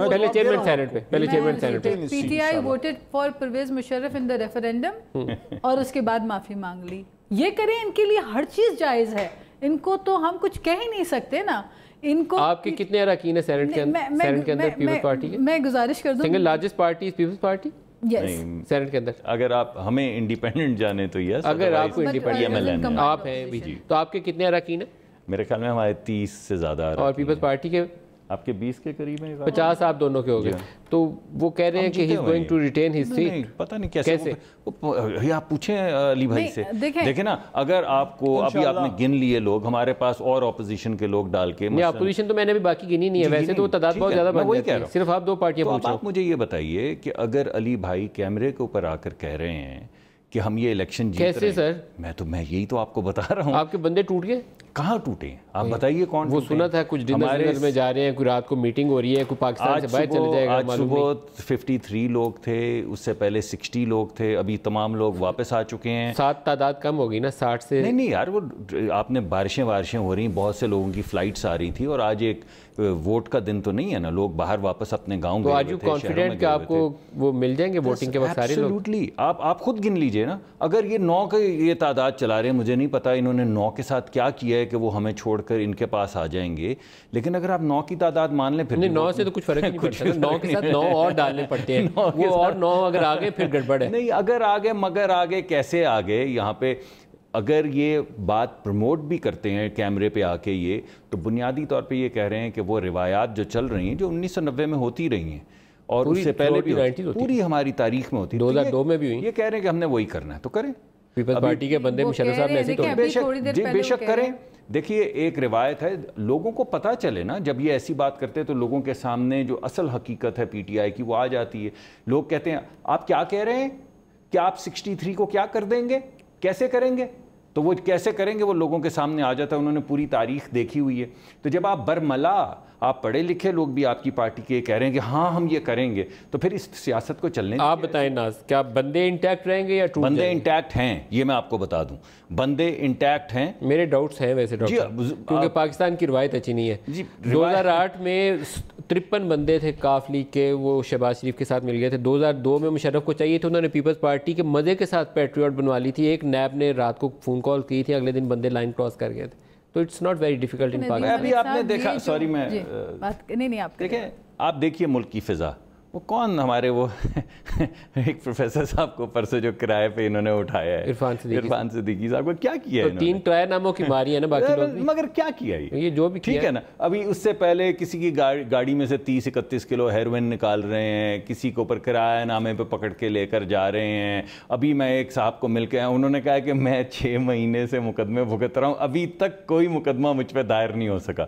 پہلے chairman senate پہ P T I voted for Pervez Musharraf in the referendum اور اس کے بعد معافی مانگ لی. یہ کریں, ان کے لیے ہر چیز جائز ہے, ان کو تو ہم کچھ کہہ ہی نہیں سکتے نا. ان کو آپ کے کتنے اراکین ہیں سینٹ کے اندر پیپلز پارٹی کے؟ میں گزارش کر دوں, single largest party is Peoples Party senate کے اندر. اگر آپ ہمیں انڈیپینڈنٹ جانے تو یس, اگر آپ کو انڈیپینڈنٹ آپ ہیں تو آپ کے کتنے اراکین ہیں؟ میرے خیال میں ہمارے 30 سے زیادہ. اور پیپلز پارٹی کے آپ کے 20 کے قریب ہیں, 50 آپ دونوں کے ہو گئے. تو وہ کہہ رہے ہیں کہ he is going to retain his seat. پتہ نہیں کیسے. یہ آپ پوچھیں علی بھائی سے, دیکھیں نا, اگر آپ کو ابھی آپ نے گن لیے لوگ, ہمارے پاس اور اپوزیشن کے لوگ ڈال کے, نہیں اپوزیشن تو میں نے بھی باقی گنی نہیں ہے, ویسے تو تعداد بہت زیادہ بن جاتی ہے, صرف آپ 2 پارٹیاں پوچھیں. آپ مجھے یہ بتائیے کہ اگر علی بھائی کیمرے کے اوپر آ کر کہہ رہے ہیں کہ ہم یہ الیکشن جیت رہے ہیں, کیسے سر؟ میں یہی تو آپ کو بتا رہا ہوں. آپ کے بندے ٹوٹ گئے؟ کہاں ٹوٹے ہیں آپ بتائیے, کون؟ وہ سنا تھا کچھ ڈنر میں جا رہے ہیں, کوئی رات کو میٹنگ ہو رہی ہے, کوئی پاکستان سے باہر چلے جائے گا. آج صبح 53 لوگ تھے, اس سے پہلے 60 لوگ تھے, ابھی تمام لوگ واپس آ چکے ہیں. 7 تعداد کم ہوگی نا 60 سے. نہیں یار, وہ آپ نے بارشیں ہو رہی ہیں, بہت سے لوگوں کی فلائٹس آ رہی تھی, اور آج ایک ووٹ کا دن تو نہیں ہے نا, لوگ باہر واپس اپنے گاؤں گئے ہوئے تھے. تو آج کانفیڈنٹ کہ آپ کو وہ مل جائیں گے ووٹنگ کے وقت سارے لوگ؟ ایبسلیوٹلی. آپ خود گن لیجئے نا, اگر یہ 9 کی یہ تعداد چلا رہے ہیں, مجھے نہیں پتا انہوں نے 9 کے ساتھ کیا کیا ہے کہ وہ ہمیں چھوڑ کر ان کے پاس آ جائیں گے, لیکن اگر آپ 9 کی تعداد مان لیں, پھر نہیں 9 سے تو کچھ فرق نہیں پڑتا, 9 کے ساتھ 9 اور ڈالنے پڑتے ہیں, وہ اور 9 اگر آگے پھر گڑبڑ ہے. نہیں اگر آگے, مگر آگے کیسے آگے؟ یہاں پہ اگر یہ بات پروموٹ بھی کرتے ہیں کیمرے پہ آ کے یہ, تو بنیادی طور پہ یہ کہہ رہے ہیں کہ وہ روایات جو چل رہی ہیں, جو 1990 میں ہوتی رہی ہیں اور اس سے پہلے بھی پوری ہماری تاریخ میں ہوتی, 2002 میں بھی ہوئی, یہ کہہ رہے ہیں کہ ہم نے وہی کرنا ہے تو کریں. پیپلز پارٹی کے بندے مشرف صاحب نے ایسے تو بے شک کریں. دیکھیے ایک روایت ہے, لوگوں کو پتہ چلے نا, جب یہ ایسی بات کرتے ہیں تو لوگوں کے سامنے جو اصل حقیقت ہے پی ٹی آئی کی وہ آ جاتی ہے. لوگ کہتے ہیں آپ کیا کہہ رہے ہیں کہ آپ 63 کو کیا کر دیں گے, کیسے کریں گے؟ تو وہ کیسے کریں گے وہ لوگوں کے سامنے آ جاتا ہے, انہوں نے پوری تاریخ دیکھی ہوئی ہے. تو جب آپ برملا, آپ پڑھے لکھے لوگ بھی آپ کی پارٹی کے کہہ رہے ہیں کہ ہاں ہم یہ کریں گے, تو پھر اس سیاست کو چلنے آپ بتائیں ناز, کیا بندے انٹیکٹ رہیں گے یا ٹوٹ جائیں گے؟ بندے انٹیکٹ ہیں, یہ میں آپ کو بتا دوں, بندے انٹیکٹ ہیں. میرے ڈاؤٹس ہیں ویسے کیونکہ پاکستان کی روایت اچھی نہیں ہے. 2008 میں 53 بندے تھے کاف لیگ کے, وہ شہباز شریف کے ساتھ مل گئے تھے. 2002 میں مشرف کو چاہیے تھے, انہوں نے پیپلز پارٹی کے مزے کے ساتھ پیٹریوٹ بنوا لی تھی. ایک نیب نے رات کو فون کال کی تھی, اگلے دن بندے لائن کراس کر گئے تھے. تو it's not very difficult in Pakistan. ابھی آپ نے دیکھا, سوری میں نہیں آپ دیکھیں, آپ دیکھیے ملک کی فضا, وہ کون ہمارے وہ ایک پروفیسر صاحب کو پرسوں جو کرائے پہ انہوں نے اٹھایا ہے, عرفان صدیقی صاحب کو, کیا کیا ہے؟ 3 ٹرائے ناموں کی ماری ہے نا باقی لوگ, مگر کیا کیا یہ جو بھی ٹھیک ہے نا. ابھی اس سے پہلے کسی کی گاڑی میں سے 30-31 کلو ہیروئن نکال رہے ہیں, کسی کو اوپر کرایہ نامے پہ پکڑ کے لے کر جا رہے ہیں. ابھی میں ایک صاحب کو مل کے آیا, انہوں نے کہا کہ میں 6 مہینے سے مقدمے بھگت رہا ہوں, ابھی تک کوئی مقدمہ مجھ پہ دائر نہیں ہو سکا.